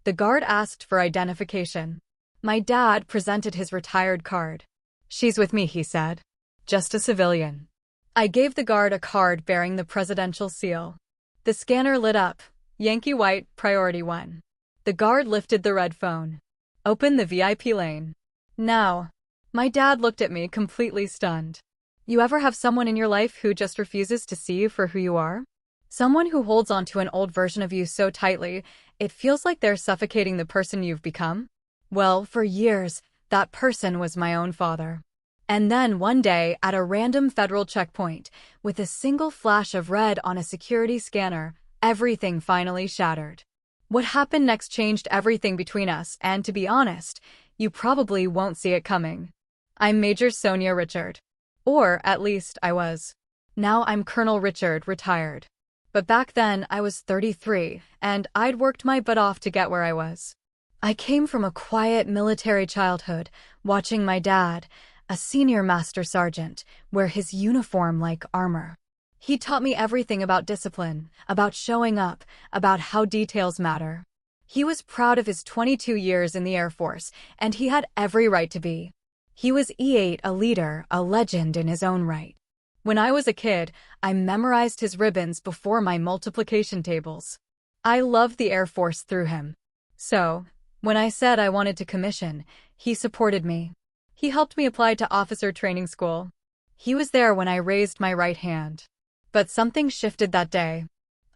The guard asked for identification. My dad presented his retired card. "She's with me," he said. "Just a civilian." I gave the guard a card bearing the presidential seal. The scanner lit up. "Yankee White, Priority 1. The guard lifted the red phone. "Open the VIP lane. Now." My dad looked at me, completely stunned. You ever have someone in your life who just refuses to see you for who you are? Someone who holds on to an old version of you so tightly, it feels like they're suffocating the person you've become? Well, for years, that person was my own father. And then one day, at a random federal checkpoint, with a single flash of red on a security scanner, everything finally shattered. What happened next changed everything between us, and to be honest, you probably won't see it coming. I'm Major Sonia Richard. Or, at least, I was. Now I'm Colonel Richard, retired. But back then, I was 33, and I'd worked my butt off to get where I was. I came from a quiet military childhood, watching my dad, a senior master sergeant, wear his uniform like armor. He taught me everything about discipline, about showing up, about how details matter. He was proud of his 22 years in the Air Force, and he had every right to be. He was E8, a leader, a legend in his own right. When I was a kid, I memorized his ribbons before my multiplication tables. I loved the Air Force through him. So, when I said I wanted to commission, he supported me. He helped me apply to officer training school. He was there when I raised my right hand. But something shifted that day.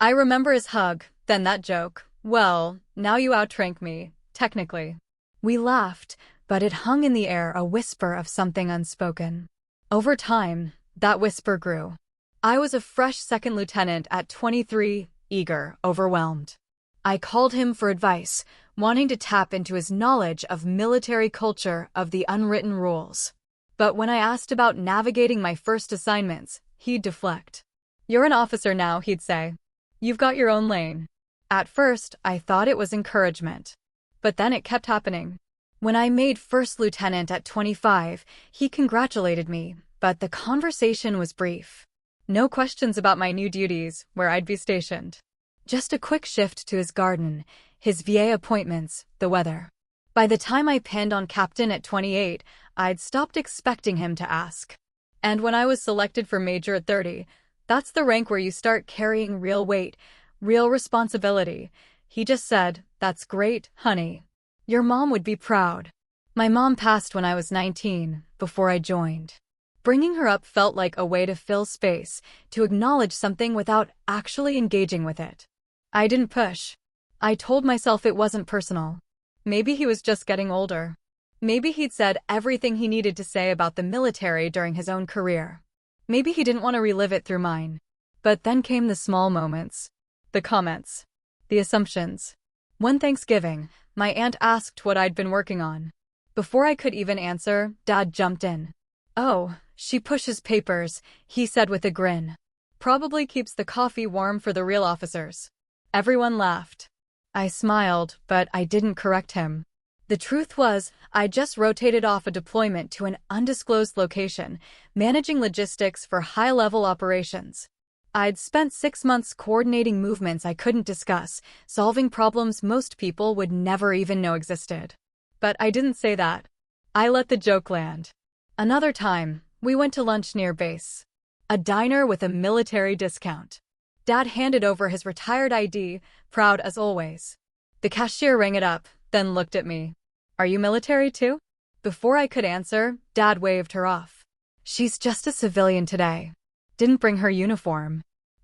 I remember his hug, then that joke. "Well, now you outrank me, technically." We laughed, but it hung in the air, a whisper of something unspoken. Over time, that whisper grew. I was a fresh second lieutenant at 23, eager, overwhelmed. I called him for advice, wanting to tap into his knowledge of military culture, of the unwritten rules. But when I asked about navigating my first assignments, he'd deflect. "You're an officer now," he'd say. "You've got your own lane." At first, I thought it was encouragement. But then it kept happening. When I made first lieutenant at 25, he congratulated me, but the conversation was brief. No questions about my new duties, where I'd be stationed. Just a quick shift to his garden, his VA appointments, the weather. By the time I pinned on captain at 28, I'd stopped expecting him to ask. And when I was selected for major at 30, that's the rank where you start carrying real weight, real responsibility. He just said, "That's great, honey. Your mom would be proud." My mom passed when I was 19, before I joined. Bringing her up felt like a way to fill space, to acknowledge something without actually engaging with it. I didn't push. I told myself it wasn't personal. Maybe he was just getting older. Maybe he'd said everything he needed to say about the military during his own career. Maybe he didn't want to relive it through mine. But then came the small moments. The comments. The assumptions. One Thanksgiving, my aunt asked what I'd been working on. Before I could even answer, Dad jumped in. "Oh, she pushes papers," he said with a grin. "Probably keeps the coffee warm for the real officers." Everyone laughed. I smiled, but I didn't correct him. The truth was, I just rotated off a deployment to an undisclosed location, managing logistics for high-level operations. I'd spent 6 months coordinating movements I couldn't discuss, solving problems most people would never even know existed. But I didn't say that. I let the joke land. Another time, we went to lunch near base. A diner with a military discount. Dad handed over his retired ID, proud as always. The cashier rang it up, then looked at me. "Are you military too?" Before I could answer, Dad waved her off. "She's just a civilian today. Didn't bring her uniform."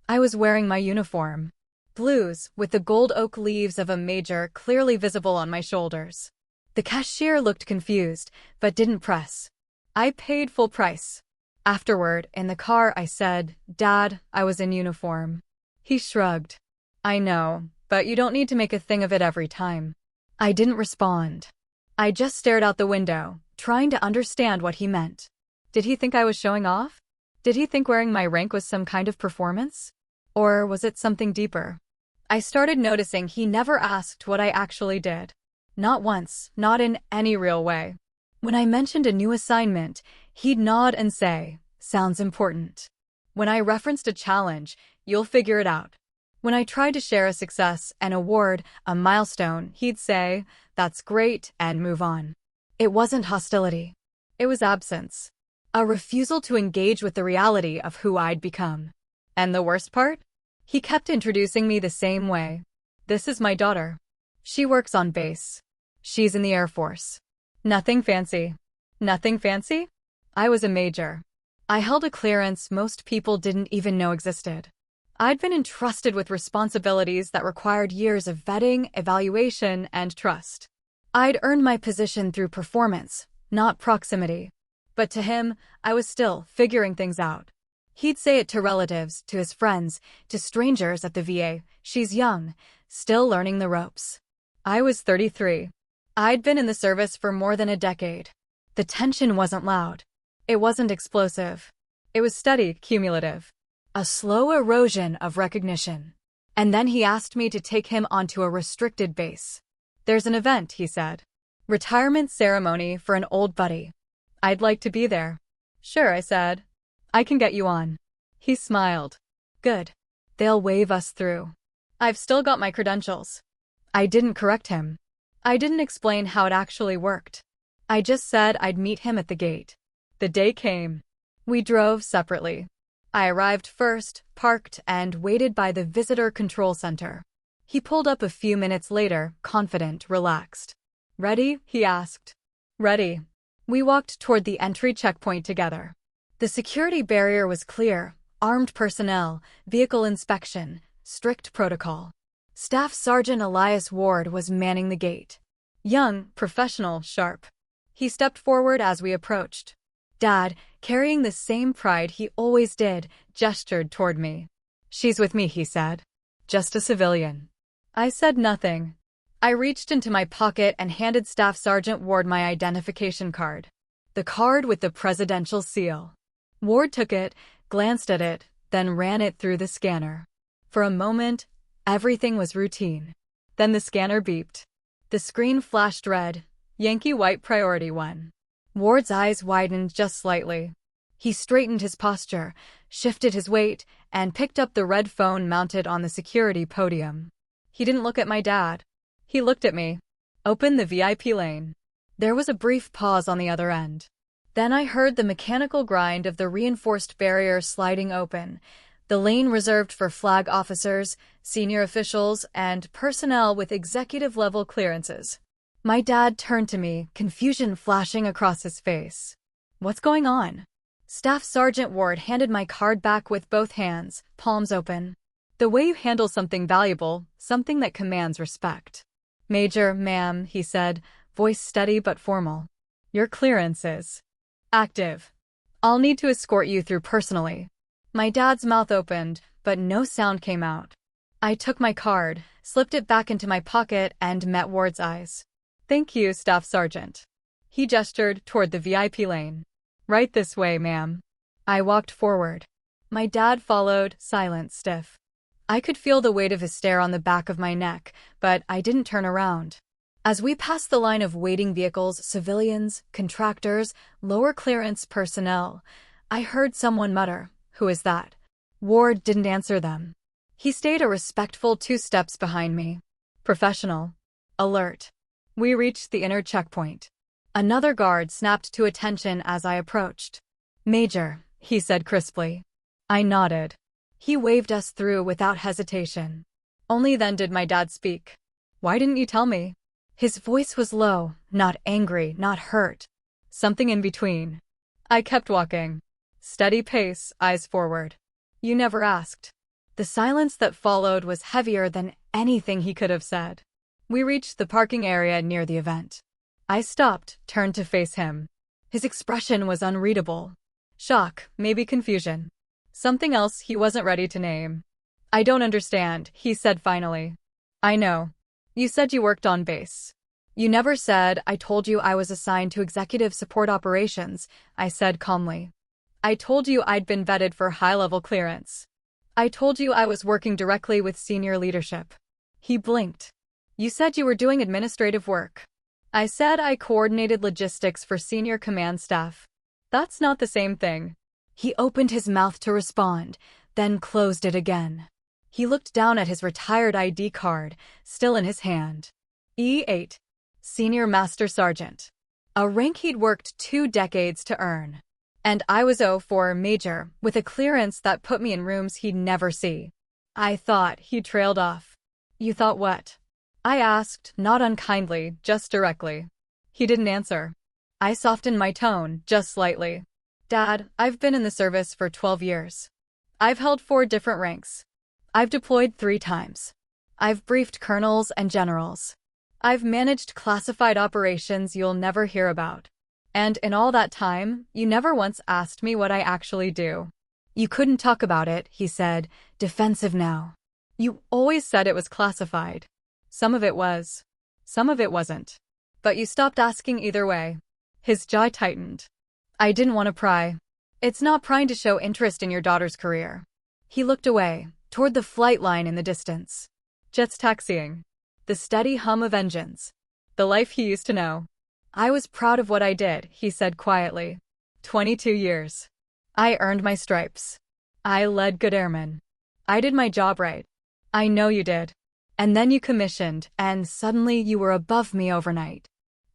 I was wearing my uniform. Blues, with the gold oak leaves of a major clearly visible on my shoulders. The cashier looked confused, but didn't press. I paid full price. Afterward, in the car, I said, "Dad, I was in uniform." He shrugged. "I know, but you don't need to make a thing of it every time." I didn't respond. I just stared out the window, trying to understand what he meant. Did he think I was showing off? Did he think wearing my rank was some kind of performance? Or was it something deeper? I started noticing he never asked what I actually did. Not once, not in any real way. When I mentioned a new assignment, he'd nod and say, "Sounds important." When I referenced a challenge, "You'll figure it out." When I tried to share a success, an award, a milestone, he'd say, "That's great," and move on. It wasn't hostility. It was absence. A refusal to engage with the reality of who I'd become. And the worst part? He kept introducing me the same way. "This is my daughter. She works on base. She's in the Air Force. Nothing fancy." Nothing fancy? I was a major. I held a clearance most people didn't even know existed. I'd been entrusted with responsibilities that required years of vetting, evaluation, and trust. I'd earned my position through performance, not proximity. But to him, I was still figuring things out. He'd say it to relatives, to his friends, to strangers at the VA. "She's young, still learning the ropes." I was 33. I'd been in the service for more than a decade. The tension wasn't loud. It wasn't explosive. It was steady, cumulative. A slow erosion of recognition. And then he asked me to take him onto a restricted base. "There's an event," he said. "Retirement ceremony for an old buddy. I'd like to be there." "Sure," I said. "I can get you on." He smiled. "Good. They'll wave us through. I've still got my credentials." I didn't correct him. I didn't explain how it actually worked. I just said I'd meet him at the gate. The day came. We drove separately. I arrived first, parked, and waited by the visitor control center. He pulled up a few minutes later, confident, relaxed. "Ready?" he asked. "Ready." We walked toward the entry checkpoint together. The security barrier was clear: armed personnel, vehicle inspection, strict protocol. Staff Sergeant Elias Ward was manning the gate. Young, professional, sharp. He stepped forward as we approached. Dad, carrying the same pride he always did, gestured toward me. "She's with me," he said. "Just a civilian." I said nothing. I reached into my pocket and handed Staff Sergeant Ward my identification card. The card with the presidential seal. Ward took it, glanced at it, then ran it through the scanner. For a moment, everything was routine. Then the scanner beeped. The screen flashed red. Yankee White Priority 1. Ward's eyes widened just slightly. He straightened his posture, shifted his weight, and picked up the red phone mounted on the security podium. He didn't look at my dad. He looked at me. "Open the VIP lane." There was a brief pause on the other end. Then I heard the mechanical grind of the reinforced barrier sliding open, the lane reserved for flag officers, senior officials, and personnel with executive-level clearances. My dad turned to me, confusion flashing across his face. "What's going on?" Staff Sergeant Ward handed my card back with both hands, palms open. "The way you handle something valuable, something that commands respect." "Major, ma'am," he said, voice steady but formal. "Your clearance is active. I'll need to escort you through personally." My dad's mouth opened, but no sound came out. I took my card, slipped it back into my pocket, and met Ward's eyes. "Thank you, Staff Sergeant." He gestured toward the VIP lane. "Right this way, ma'am." I walked forward. My dad followed, silent, stiff. I could feel the weight of his stare on the back of my neck, but I didn't turn around. As we passed the line of waiting vehicles, civilians, contractors, lower clearance personnel, I heard someone mutter, "Who is that?" Ward didn't answer them. He stayed a respectful 2 steps behind me. Professional. Alert. We reached the inner checkpoint. Another guard snapped to attention as I approached. "Major," he said crisply. I nodded. He waved us through without hesitation. Only then did my dad speak. "Why didn't you tell me?" His voice was low, not angry, not hurt. Something in between. I kept walking. Steady pace, eyes forward. "You never asked." The silence that followed was heavier than anything he could have said. We reached the parking area near the event. I stopped, turned to face him. His expression was unreadable. Shock, maybe confusion. Something else he wasn't ready to name. "I don't understand," he said finally. "I know. You said you worked on base." "You never said I told you I was assigned to executive support operations," I said calmly. "I told you I'd been vetted for high-level clearance. I told you I was working directly with senior leadership." He blinked. "You said you were doing administrative work." I said I coordinated logistics for senior command staff. "That's not the same thing." He opened his mouth to respond, then closed it again. He looked down at his retired ID card, still in his hand. E8. Senior Master Sergeant. A rank he'd worked 2 decades to earn. And I was 04 Major, with a clearance that put me in rooms he'd never see. I thought. He trailed off. You thought what? I asked, not unkindly, just directly. He didn't answer. I softened my tone, just slightly. Dad, I've been in the service for 12 years. I've held 4 different ranks. I've deployed 3 times. I've briefed colonels and generals. I've managed classified operations you'll never hear about. And in all that time, you never once asked me what I actually do. You couldn't talk about it, he said, defensive now. You always said it was classified. Some of it was. Some of it wasn't. But you stopped asking either way. His jaw tightened. I didn't want to pry. It's not prying to show interest in your daughter's career. He looked away, toward the flight line in the distance. Jets taxiing. The steady hum of engines. The life he used to know. I was proud of what I did, he said quietly. 22 years. I earned my stripes. I led good airmen. I did my job right. I know you did. And then you commissioned, and suddenly you were above me overnight.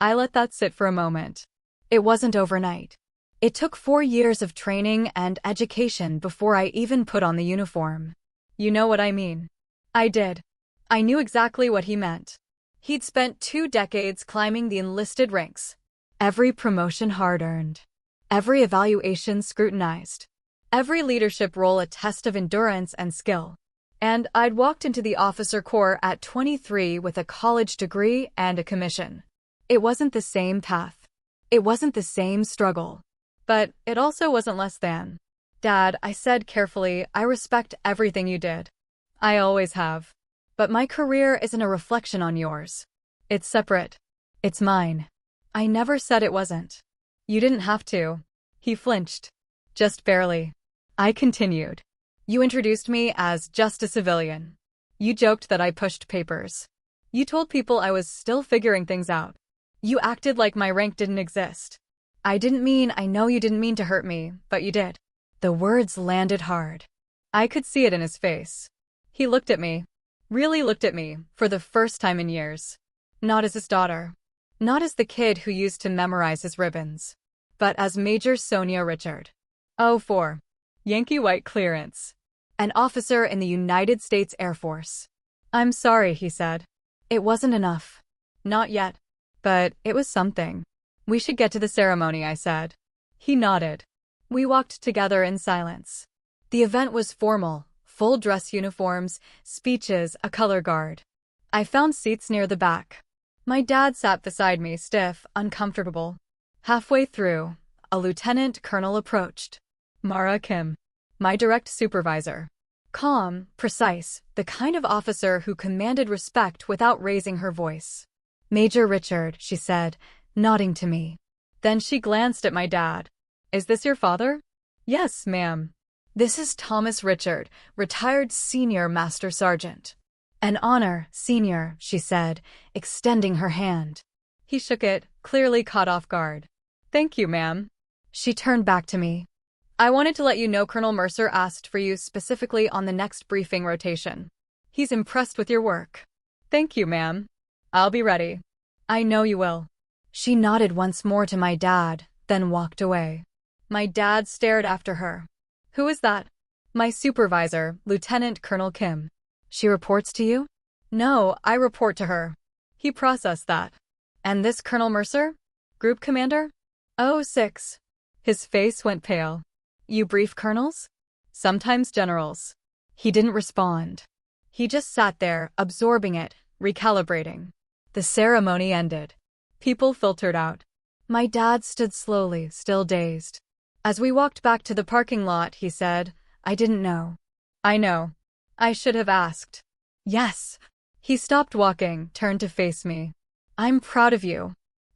I let that sit for a moment. It wasn't overnight. It took 4 years of training and education before I even put on the uniform. You know what I mean. I did. I knew exactly what he meant. He'd spent 2 decades climbing the enlisted ranks. Every promotion hard-earned. Every evaluation scrutinized. Every leadership role a test of endurance and skill. And I'd walked into the officer corps at 23 with a college degree and a commission. It wasn't the same path. It wasn't the same struggle. But it also wasn't less than. Dad, I said carefully, I respect everything you did. I always have. But my career isn't a reflection on yours. It's separate. It's mine. I never said it wasn't. You didn't have to. He flinched. Just barely. I continued. You introduced me as just a civilian. You joked that I pushed papers. You told people I was still figuring things out. You acted like my rank didn't exist. I know you didn't mean to hurt me, but you did. The words landed hard. I could see it in his face. He looked at me. Really looked at me, for the first time in years. Not as his daughter. Not as the kid who used to memorize his ribbons. But as Major Sonia Richard. 04. Yankee White Clearance. An officer in the United States Air Force. I'm sorry, he said. It wasn't enough. Not yet. But it was something. We should get to the ceremony, I said. He nodded. We walked together in silence. The event was formal. Full dress uniforms, speeches, a color guard. I found seats near the back. My dad sat beside me, stiff, uncomfortable. Halfway through, a lieutenant colonel approached. Mara Kim. My direct supervisor. Calm, precise, the kind of officer who commanded respect without raising her voice. Major Richard, she said, nodding to me. Then she glanced at my dad. Is this your father? Yes, ma'am. This is Thomas Richard, retired Senior Master Sergeant. An honor, Senior, she said, extending her hand. He shook it, clearly caught off guard. Thank you, ma'am. She turned back to me. I wanted to let you know Colonel Mercer asked for you specifically on the next briefing rotation. He's impressed with your work. Thank you, ma'am. I'll be ready. I know you will. She nodded once more to my dad, then walked away. My dad stared after her. Who is that? My supervisor, Lieutenant Colonel Kim. She reports to you? No, I report to her. He processed that. And this Colonel Mercer? Group Commander? 06. His face went pale. You brief colonels? Sometimes generals. He didn't respond. He just sat there, absorbing it, recalibrating. The ceremony ended. People filtered out. My dad stood slowly, still dazed. As we walked back to the parking lot, he said, I didn't know. I know. I should have asked. Yes. He stopped walking, turned to face me. I'm proud of you.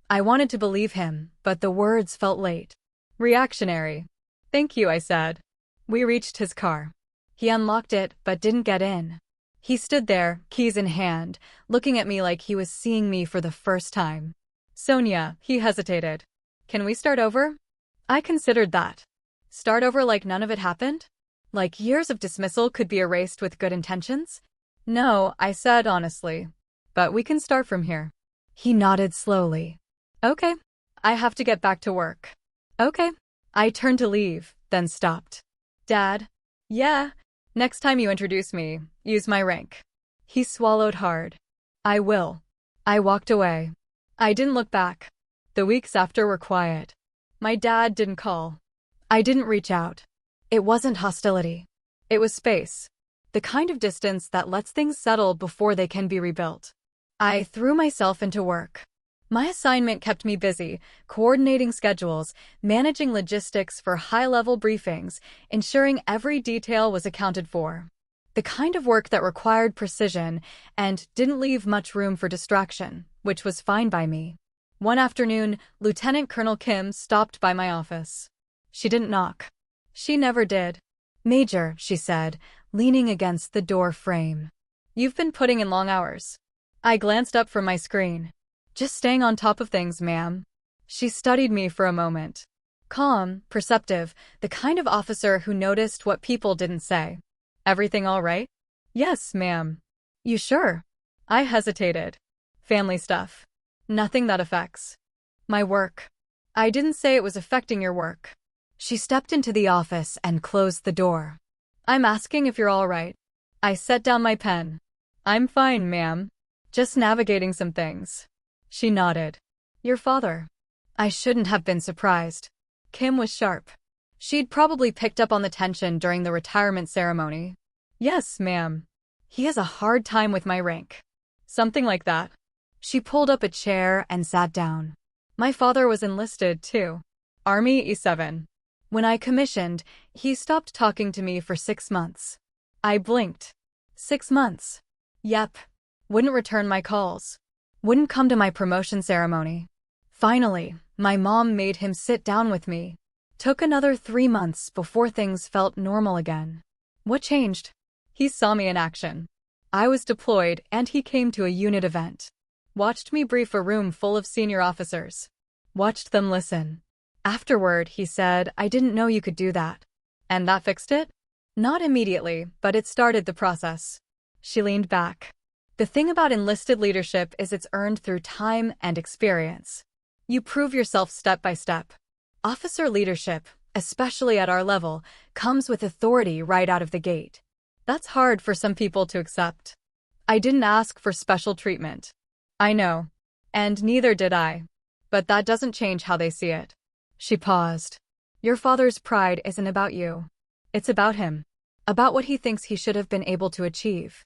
I wanted to believe him, but the words felt late. Reactionary. Thank you, I said. We reached his car. He unlocked it, but didn't get in. He stood there, keys in hand, looking at me like he was seeing me for the first time. Sonia, he hesitated. Can we start over? I considered that. Start over like none of it happened? Like years of dismissal could be erased with good intentions? No, I said honestly. But we can start from here. He nodded slowly. Okay. I have to get back to work. Okay. I turned to leave, then stopped. Dad? Yeah. Next time you introduce me, use my rank. He swallowed hard. I will. I walked away. I didn't look back. The weeks after were quiet. My dad didn't call. I didn't reach out. It wasn't hostility. It was space. The kind of distance that lets things settle before they can be rebuilt. I threw myself into work. My assignment kept me busy, coordinating schedules, managing logistics for high-level briefings, ensuring every detail was accounted for. The kind of work that required precision and didn't leave much room for distraction, which was fine by me. One afternoon, Lieutenant Colonel Kim stopped by my office. She didn't knock. She never did. Major, she said, leaning against the door frame. You've been putting in long hours. I glanced up from my screen. Just staying on top of things, ma'am. She studied me for a moment. Calm, perceptive, the kind of officer who noticed what people didn't say. Everything all right? Yes, ma'am. You sure? I hesitated. Family stuff. Nothing that affects my work. I didn't say it was affecting your work. She stepped into the office and closed the door. I'm asking if you're all right. I set down my pen. I'm fine, ma'am. Just navigating some things. She nodded. Your father. I shouldn't have been surprised. Kim was sharp. She'd probably picked up on the tension during the retirement ceremony. Yes, ma'am. He has a hard time with my rank. Something like that. She pulled up a chair and sat down. My father was enlisted, too. Army E7. When I commissioned, he stopped talking to me for 6 months. I blinked. 6 months. Yep. Wouldn't return my calls. Wouldn't come to my promotion ceremony. Finally, my mom made him sit down with me. Took another 3 months before things felt normal again. What changed? He saw me in action. I was deployed and he came to a unit event. Watched me brief a room full of senior officers. Watched them listen. Afterward, he said, I didn't know you could do that. And that fixed it? Not immediately, but it started the process. She leaned back. The thing about enlisted leadership is it's earned through time and experience. You prove yourself step by step. Officer leadership, especially at our level, comes with authority right out of the gate. That's hard for some people to accept. I didn't ask for special treatment. I know. And neither did I. But that doesn't change how they see it. She paused. Your father's pride isn't about you. It's about him. About what he thinks he should have been able to achieve.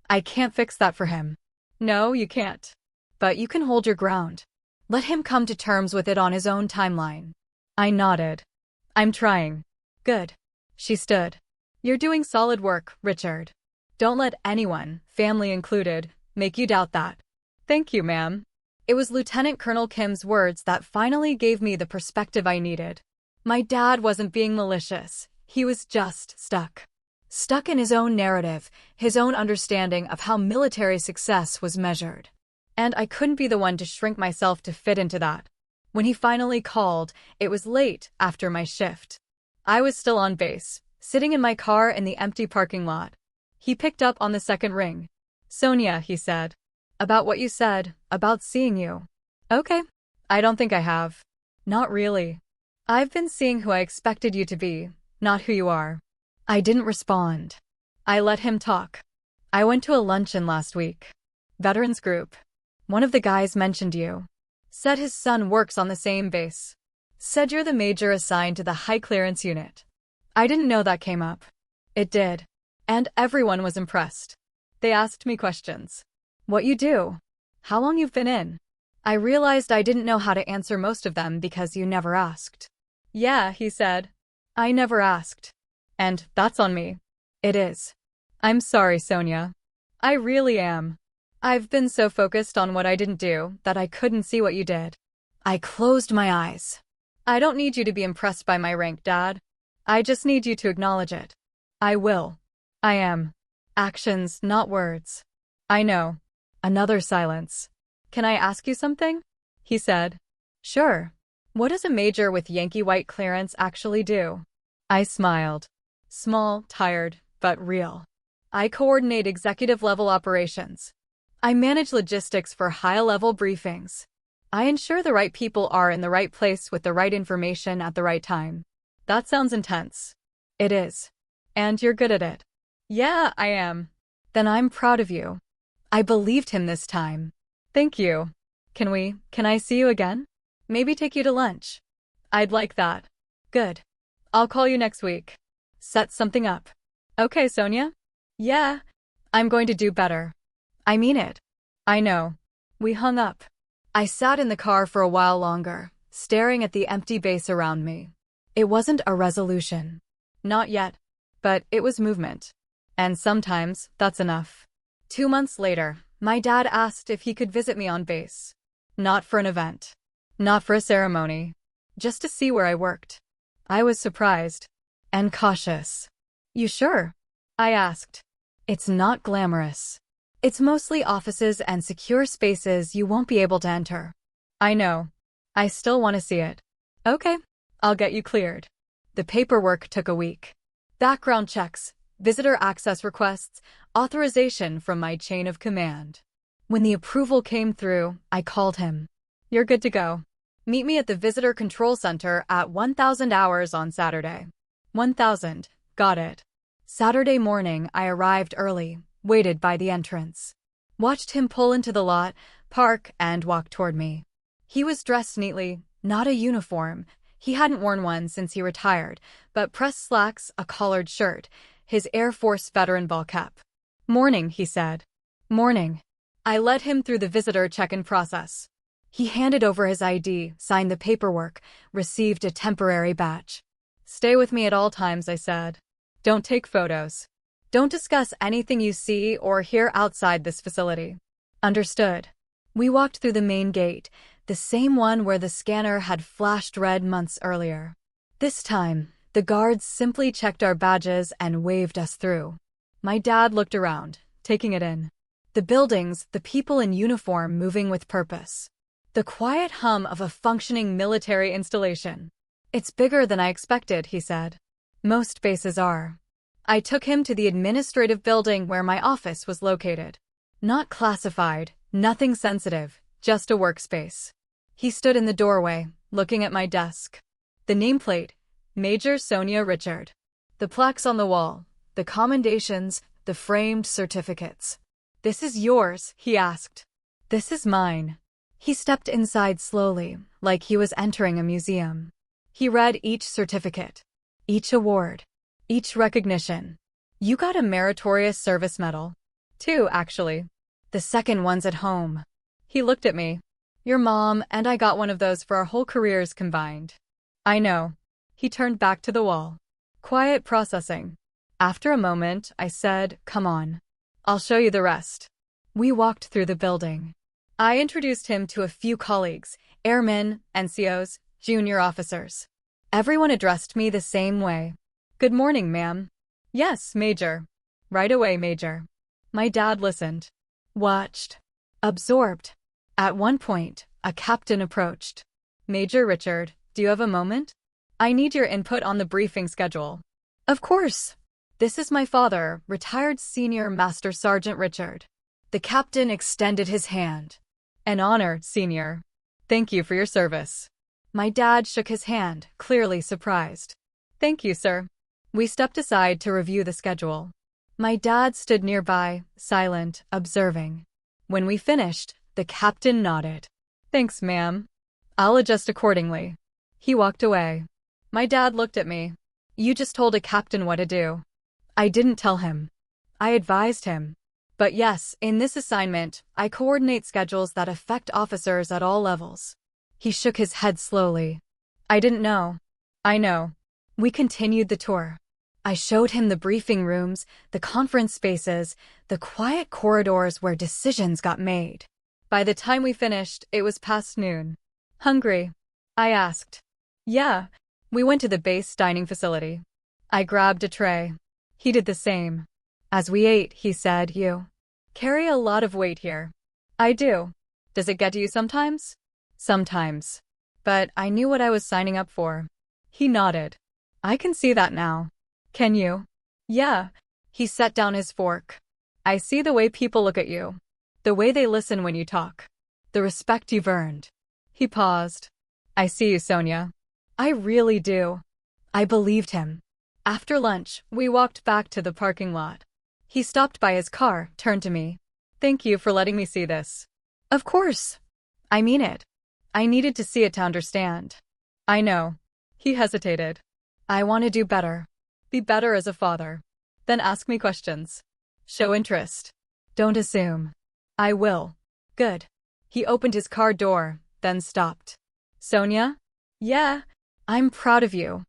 I can't fix that for him. No, you can't. But you can hold your ground. Let him come to terms with it on his own timeline. I nodded. I'm trying. Good. She stood. You're doing solid work, Richard. Don't let anyone, family included, make you doubt that. Thank you, ma'am. It was Lieutenant Colonel Kim's words that finally gave me the perspective I needed. My dad wasn't being malicious. He was just stuck. Stuck in his own narrative, his own understanding of how military success was measured. And I couldn't be the one to shrink myself to fit into that. When he finally called, it was late after my shift. I was still on base, sitting in my car in the empty parking lot. He picked up on the second ring. Sonia, he said. About what you said, about seeing you. Okay. I don't think I have. Not really. I've been seeing who I expected you to be, not who you are. I didn't respond. I let him talk. I went to a luncheon last week. Veterans group. One of the guys mentioned you. Said his son works on the same base. Said you're the major assigned to the high clearance unit. I didn't know that came up. It did. And everyone was impressed. They asked me questions. What you do? How long you've been in? I realized I didn't know how to answer most of them because you never asked. Yeah, he said. I never asked. And that's on me. It is. I'm sorry, Sonia. I really am. I've been so focused on what I didn't do that I couldn't see what you did. I closed my eyes. I don't need you to be impressed by my rank, Dad. I just need you to acknowledge it. I will. I am. Actions, not words. I know. Another silence. Can I ask you something? He said. Sure. What does a major with Yankee white clearance actually do? I smiled. Small, tired, but real. I coordinate executive-level operations. I manage logistics for high-level briefings. I ensure the right people are in the right place with the right information at the right time. That sounds intense. It is. And you're good at it. Yeah, I am. Then I'm proud of you. I believed him this time. Thank you. Can I see you again? Maybe take you to lunch. I'd like that. Good. I'll call you next week. Set something up. Okay, Sonia? Yeah, I'm going to do better. I mean it. I know. We hung up. I sat in the car for a while longer, staring at the empty base around me. It wasn't a resolution. Not yet. But it was movement. And sometimes, that's enough. 2 months later, my dad asked if he could visit me on base. Not for an event. Not for a ceremony. Just to see where I worked. I was surprised. And cautious. You sure? I asked. It's not glamorous. It's mostly offices and secure spaces you won't be able to enter. I know. I still want to see it. Okay, I'll get you cleared. The paperwork took a week. Background checks, visitor access requests, authorization from my chain of command. When the approval came through, I called him. You're good to go. Meet me at the Visitor Control Center at 1000 hours on Saturday. 1000. Got it. Saturday morning, I arrived early, waited by the entrance. Watched him pull into the lot, park, and walk toward me. He was dressed neatly, not a uniform. He hadn't worn one since he retired, but pressed slacks, a collared shirt, his Air Force veteran ball cap. Morning, he said. Morning. I led him through the visitor check-in process. He handed over his ID, signed the paperwork, received a temporary badge. Stay with me at all times, I said. Don't take photos. Don't discuss anything you see or hear outside this facility. Understood. We walked through the main gate, the same one where the scanner had flashed red months earlier. This time, the guards simply checked our badges and waved us through. My dad looked around, taking it in. The buildings, the people in uniform moving with purpose. The quiet hum of a functioning military installation. It's bigger than I expected, he said. Most bases are. I took him to the administrative building where my office was located. Not classified, nothing sensitive, just a workspace. He stood in the doorway, looking at my desk. The nameplate, Major Sonia Richard. The plaques on the wall, the commendations, the framed certificates. This is yours, he asked. This is mine. He stepped inside slowly, like he was entering a museum. He read each certificate, each award, each recognition. You got a meritorious service medal. 2, actually. The second one's at home. He looked at me. Your mom and I got one of those for our whole careers combined. I know. He turned back to the wall. Quiet processing. After a moment, I said, come on. I'll show you the rest. We walked through the building. I introduced him to a few colleagues, airmen, NCOs, junior officers. Everyone addressed me the same way. Good morning, ma'am. Yes, Major. Right away, Major. My dad listened. Watched. Absorbed. At one point, a captain approached. Major Richard, do you have a moment? I need your input on the briefing schedule. Of course. This is my father, retired Senior Master Sergeant Richard. The captain extended his hand. An honor, Senior. Thank you for your service. My dad shook his hand, clearly surprised. Thank you, sir. We stepped aside to review the schedule. My dad stood nearby, silent, observing. When we finished, the captain nodded. Thanks, ma'am. I'll adjust accordingly. He walked away. My dad looked at me. You just told a captain what to do. I didn't tell him. I advised him. But yes, in this assignment, I coordinate schedules that affect officers at all levels. He shook his head slowly. I didn't know. I know. We continued the tour. I showed him the briefing rooms, the conference spaces, the quiet corridors where decisions got made. By the time we finished, it was past noon. Hungry? I asked. Yeah. We went to the base dining facility. I grabbed a tray. He did the same. As we ate, he said, You carry a lot of weight here. I do. Does it get to you sometimes? Sometimes. But I knew what I was signing up for. He nodded. I can see that now. Can you? Yeah. He set down his fork. I see the way people look at you. The way they listen when you talk. The respect you've earned. He paused. I see you, Sonia. I really do. I believed him. After lunch, we walked back to the parking lot. He stopped by his car, turned to me. Thank you for letting me see this. Of course. I mean it. I needed to see it to understand. I know. He hesitated. I want to do better. Be better as a father. Then ask me questions. Show interest. Don't assume. I will. Good. He opened his car door, then stopped. Sonia? Yeah, I'm proud of you.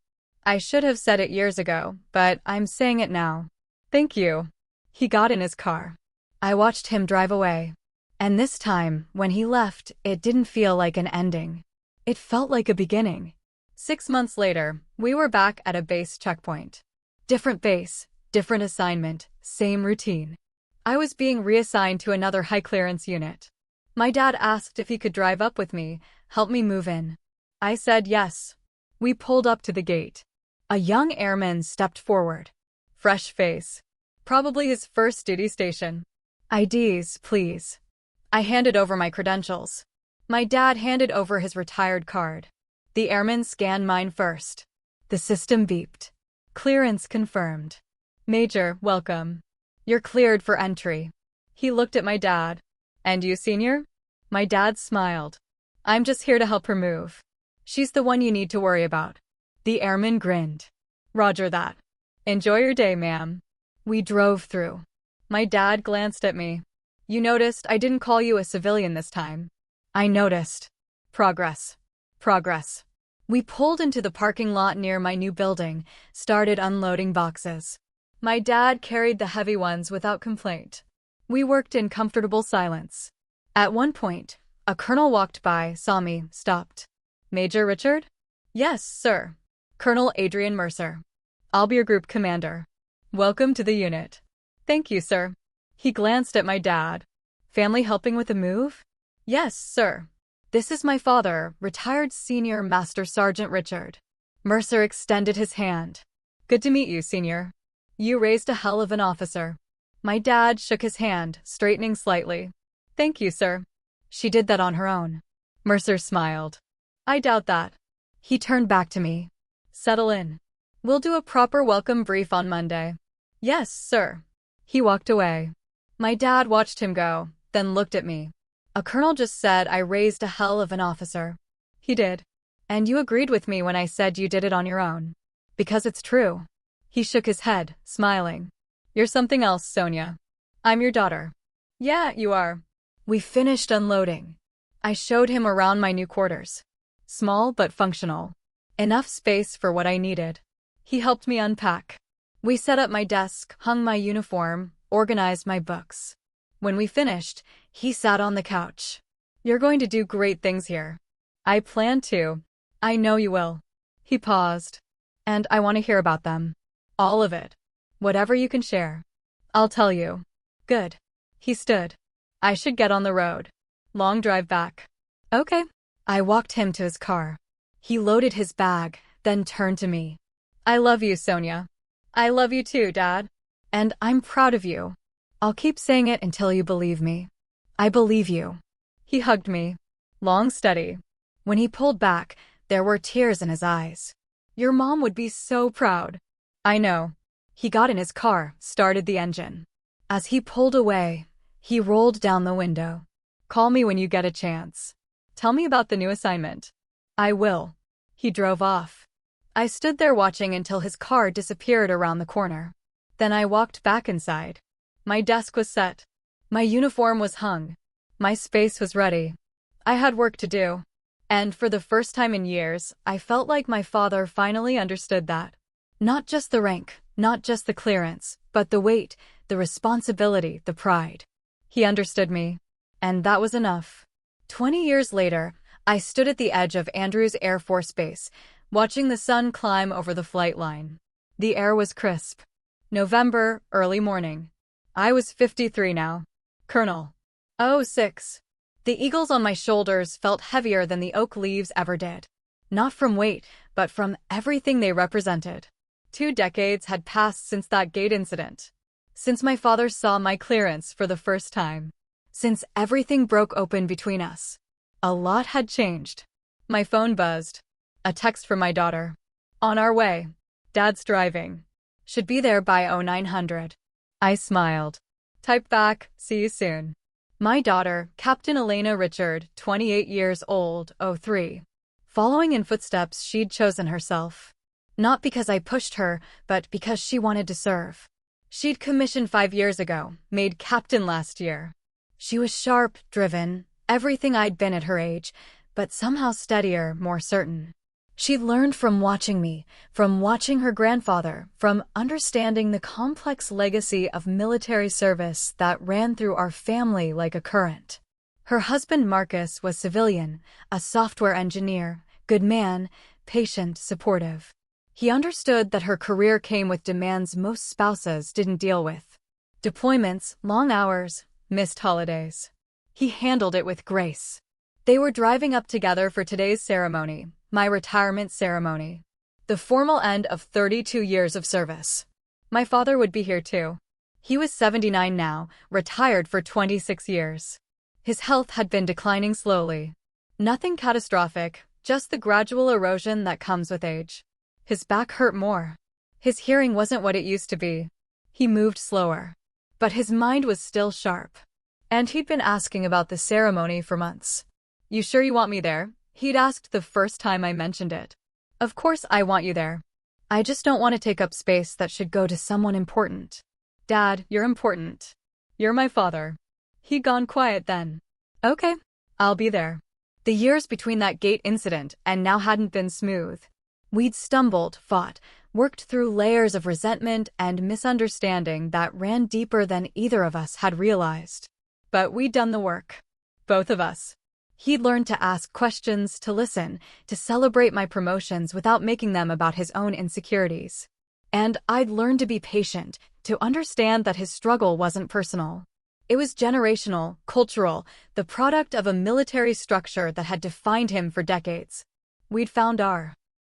I should have said it years ago, but I'm saying it now. Thank you. He got in his car. I watched him drive away. And this time, when he left, it didn't feel like an ending. It felt like a beginning. 6 months later, we were back at a base checkpoint. Different base, different assignment, same routine. I was being reassigned to another high-clearance unit. My dad asked if he could drive up with me, help me move in. I said yes. We pulled up to the gate. A young airman stepped forward. Fresh face. Probably his first duty station. IDs, please. I handed over my credentials. My dad handed over his retired card. The airman scanned mine first. The system beeped. Clearance confirmed. Major, welcome. You're cleared for entry. He looked at my dad. And you, senior? My dad smiled. I'm just here to help her move. She's the one you need to worry about. The airman grinned. Roger that. Enjoy your day, ma'am. We drove through. My dad glanced at me. You noticed I didn't call you a civilian this time. I noticed. Progress. Progress. We pulled into the parking lot near my new building, started unloading boxes. My dad carried the heavy ones without complaint. We worked in comfortable silence. At one point, a colonel walked by, saw me, stopped. Major Richard? Yes, sir. Colonel Adrian Mercer. I'll be your group commander. Welcome to the unit. Thank you, sir. He glanced at my dad. Family helping with the move? Yes, sir. This is my father, retired Senior Master Sergeant Richard. Mercer extended his hand. Good to meet you, Senior. You raised a hell of an officer. My dad shook his hand, straightening slightly. Thank you, sir. She did that on her own. Mercer smiled. I doubt that. He turned back to me. Settle in. We'll do a proper welcome brief on Monday. Yes, sir. He walked away. My dad watched him go, then looked at me. A colonel just said I raised a hell of an officer. He did. And you agreed with me when I said you did it on your own. Because it's true. He shook his head, smiling. You're something else, Sonia. I'm your daughter. Yeah, you are. We finished unloading. I showed him around my new quarters. Small but functional. Enough space for what I needed. He helped me unpack. We set up my desk, hung my uniform, organized my books. When we finished, he sat on the couch. You're going to do great things here. I plan to. I know you will. He paused. And I want to hear about them. All of it. Whatever you can share. I'll tell you. Good. He stood. I should get on the road. Long drive back. Okay. I walked him to his car. He loaded his bag, then turned to me. I love you, Sonia. I love you too, Dad. And I'm proud of you. I'll keep saying it until you believe me. I believe you. He hugged me. Long, steady. When he pulled back, there were tears in his eyes. Your mom would be so proud. I know. He got in his car, started the engine. As he pulled away, he rolled down the window. Call me when you get a chance. Tell me about the new assignment. I will. He drove off. I stood there watching until his car disappeared around the corner. Then I walked back inside. My desk was set. My uniform was hung. My space was ready. I had work to do. And for the first time in years, I felt like my father finally understood that. Not just the rank, not just the clearance, but the weight, the responsibility, the pride. He understood me. And that was enough. 20 years later, I stood at the edge of Andrews Air Force Base, watching the sun climb over the flight line. The air was crisp. November, early morning. I was 53 now. Colonel. Oh, 6. The eagles on my shoulders felt heavier than the oak leaves ever did. Not from weight, but from everything they represented. 2 decades had passed since that gate incident. Since my father saw my clearance for the first time. Since everything broke open between us. A lot had changed. My phone buzzed. A text from my daughter. On our way. Dad's driving. Should be there by 0900. I smiled. Type back, see you soon. My daughter, Captain Elena Richard, 28 years old, 03. Following in footsteps she'd chosen herself. Not because I pushed her, but because she wanted to serve. She'd commissioned 5 years ago, made captain last year. She was sharp, driven, everything I'd been at her age, but somehow steadier, more certain. She'd learned from watching me, from watching her grandfather, from understanding the complex legacy of military service that ran through our family like a current. Her husband Marcus was civilian, a software engineer, good man, patient, supportive. He understood that her career came with demands most spouses didn't deal with. Deployments, long hours, missed holidays. He handled it with grace. They were driving up together for today's ceremony, my retirement ceremony. The formal end of 32 years of service. My father would be here too. He was 79 now, retired for 26 years. His health had been declining slowly. Nothing catastrophic, just the gradual erosion that comes with age. His back hurt more. His hearing wasn't what it used to be. He moved slower. But his mind was still sharp. And he'd been asking about the ceremony for months. You sure you want me there? He'd asked the first time I mentioned it. Of course I want you there. I just don't want to take up space that should go to someone important. Dad, you're important. You're my father. He'd gone quiet then. Okay, I'll be there. The years between that gate incident and now hadn't been smooth. We'd stumbled, fought, worked through layers of resentment and misunderstanding that ran deeper than either of us had realized. But we'd done the work. Both of us. He'd learned to ask questions, to listen, to celebrate my promotions without making them about his own insecurities. And I'd learned to be patient, to understand that his struggle wasn't personal. It was generational, cultural, the product of a military structure that had defined him for decades. We'd found our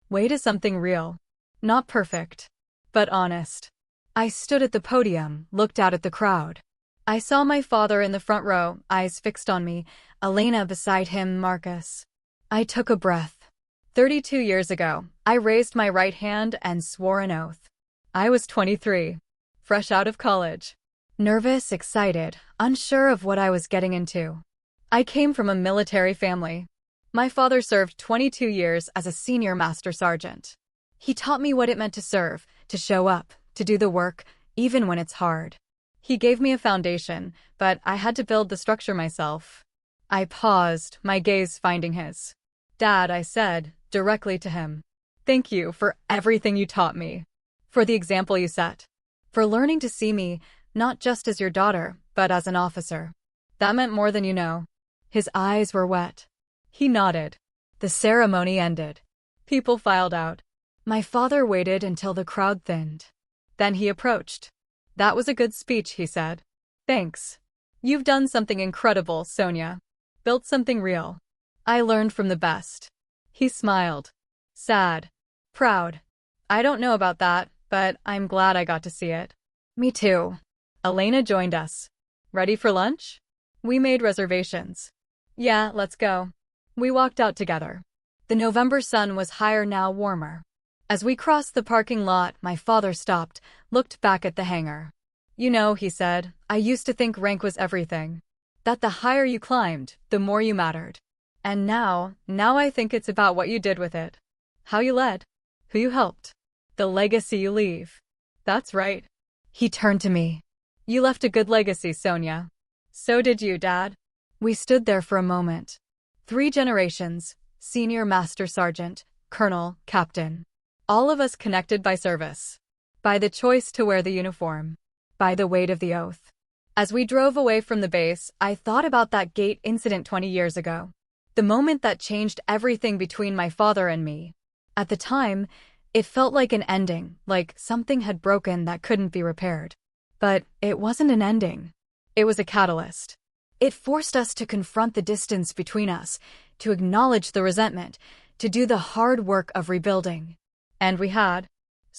way to something real. Not perfect, but honest. I stood at the podium, looked out at the crowd. I saw my father in the front row, eyes fixed on me, Elena beside him, Marcus. I took a breath. 32 years ago, I raised my right hand and swore an oath. I was 23, fresh out of college. Nervous, excited, unsure of what I was getting into. I came from a military family. My father served 22 years as a senior master sergeant. He taught me what it meant to serve, to show up, to do the work, even when it's hard. He gave me a foundation, but I had to build the structure myself. I paused, my gaze finding his. Dad, I said, directly to him. Thank you for everything you taught me. For the example you set. For learning to see me, not just as your daughter, but as an officer. That meant more than you know. His eyes were wet. He nodded. The ceremony ended. People filed out. My father waited until the crowd thinned. Then he approached. That was a good speech, he said. Thanks. You've done something incredible, Sonia. Built something real. I learned from the best. He smiled. Sad. Proud. I don't know about that, but I'm glad I got to see it. Me too. Elena joined us. Ready for lunch? We made reservations. Yeah, let's go. We walked out together. The November sun was higher now, warmer. As we crossed the parking lot, my father stopped, looked back at the hangar. You know, he said, I used to think rank was everything. That the higher you climbed, the more you mattered. And now I think it's about what you did with it. How you led. Who you helped. The legacy you leave. That's right. He turned to me. You left a good legacy, Sonia. So did you, Dad. We stood there for a moment. 3 generations, senior master sergeant, colonel, captain. All of us connected by service. By the choice to wear the uniform. By the weight of the oath. As we drove away from the base, I thought about that gate incident 20 years ago. The moment that changed everything between my father and me. At the time, it felt like an ending, like something had broken that couldn't be repaired. But it wasn't an ending. It was a catalyst. It forced us to confront the distance between us, to acknowledge the resentment, to do the hard work of rebuilding. And we had.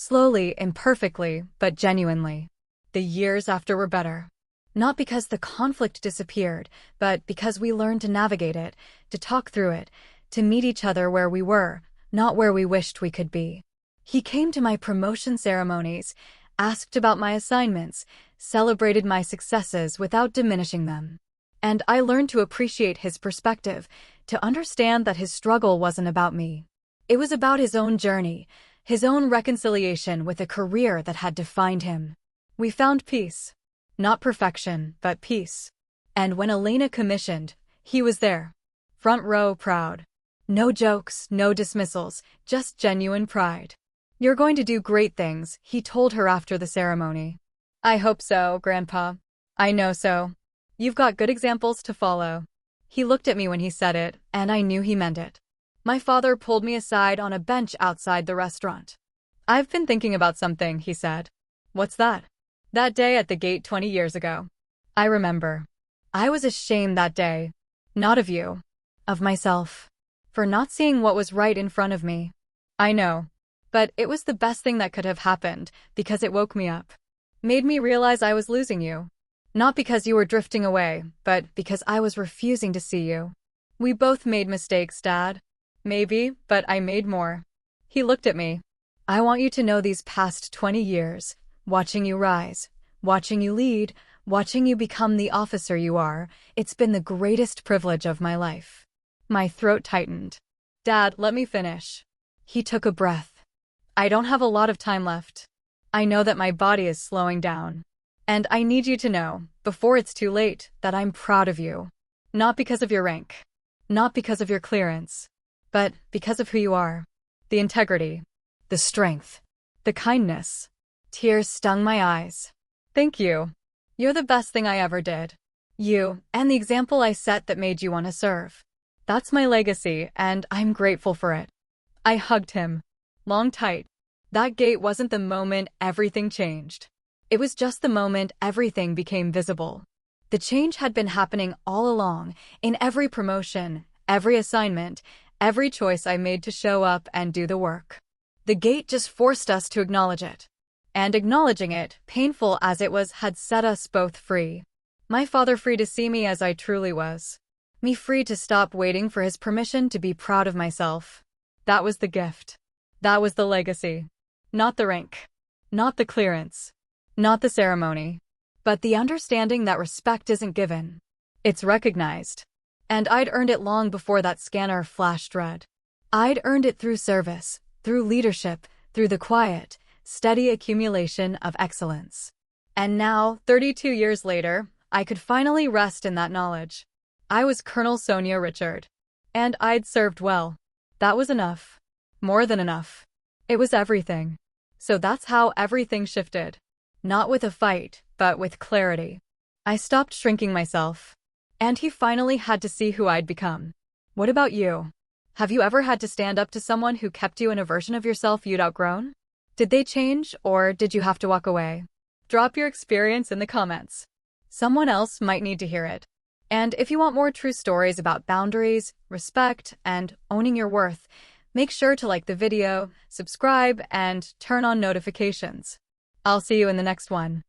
Slowly, imperfectly, but genuinely. The years after were better. Not because the conflict disappeared, but because we learned to navigate it, to talk through it, to meet each other where we were, not where we wished we could be. He came to my promotion ceremonies, asked about my assignments, celebrated my successes without diminishing them. And I learned to appreciate his perspective, to understand that his struggle wasn't about me. It was about his own journey, his own reconciliation with a career that had defined him. We found peace. Not perfection, but peace. And when Elena commissioned, he was there. Front row, proud. No jokes, no dismissals, just genuine pride. "You're going to do great things," he told her after the ceremony. "I hope so, Grandpa. I know so. You've got good examples to follow." He looked at me when he said it, and I knew he meant it. My father pulled me aside on a bench outside the restaurant. "I've been thinking about something," he said. "What's that?" "That day at the gate 20 years ago. I remember. I was ashamed that day. Not of you. Of myself. For not seeing what was right in front of me. I know. But it was the best thing that could have happened, because it woke me up. Made me realize I was losing you. Not because you were drifting away, but because I was refusing to see you. We both made mistakes, Dad. Maybe, but I made more." He looked at me. "I want you to know these past 20 years, watching you rise, watching you lead, watching you become the officer you are, it's been the greatest privilege of my life." My throat tightened. "Dad, let me finish." He took a breath. "I don't have a lot of time left. I know that my body is slowing down. And I need you to know, before it's too late, that I'm proud of you. Not because of your rank. Not because of your clearance. But because of who you are. The integrity. The strength. The kindness." Tears stung my eyes. "Thank you. You're the best thing I ever did. You, and the example I set that made you want to serve. That's my legacy, and I'm grateful for it." I hugged him. Long tight. That gate wasn't the moment everything changed. It was just the moment everything became visible. The change had been happening all along, in every promotion, every assignment, every choice I made to show up and do the work. The gate just forced us to acknowledge it. And acknowledging it, painful as it was, had set us both free. My father free to see me as I truly was. Me free to stop waiting for his permission to be proud of myself. That was the gift. That was the legacy. Not the rank. Not the clearance. Not the ceremony. But the understanding that respect isn't given. It's recognized. And I'd earned it long before that scanner flashed red. I'd earned it through service, through leadership, through the quiet, steady accumulation of excellence. And now, 32 years later, I could finally rest in that knowledge. I was Colonel Sonia Richard. And I'd served well. That was enough. More than enough. It was everything. So that's how everything shifted. Not with a fight, but with clarity. I stopped shrinking myself. And he finally had to see who I'd become. What about you? Have you ever had to stand up to someone who kept you in a version of yourself you'd outgrown? Did they change, or did you have to walk away? Drop your experience in the comments. Someone else might need to hear it. And if you want more true stories about boundaries, respect, and owning your worth, make sure to like the video, subscribe, and turn on notifications. I'll see you in the next one.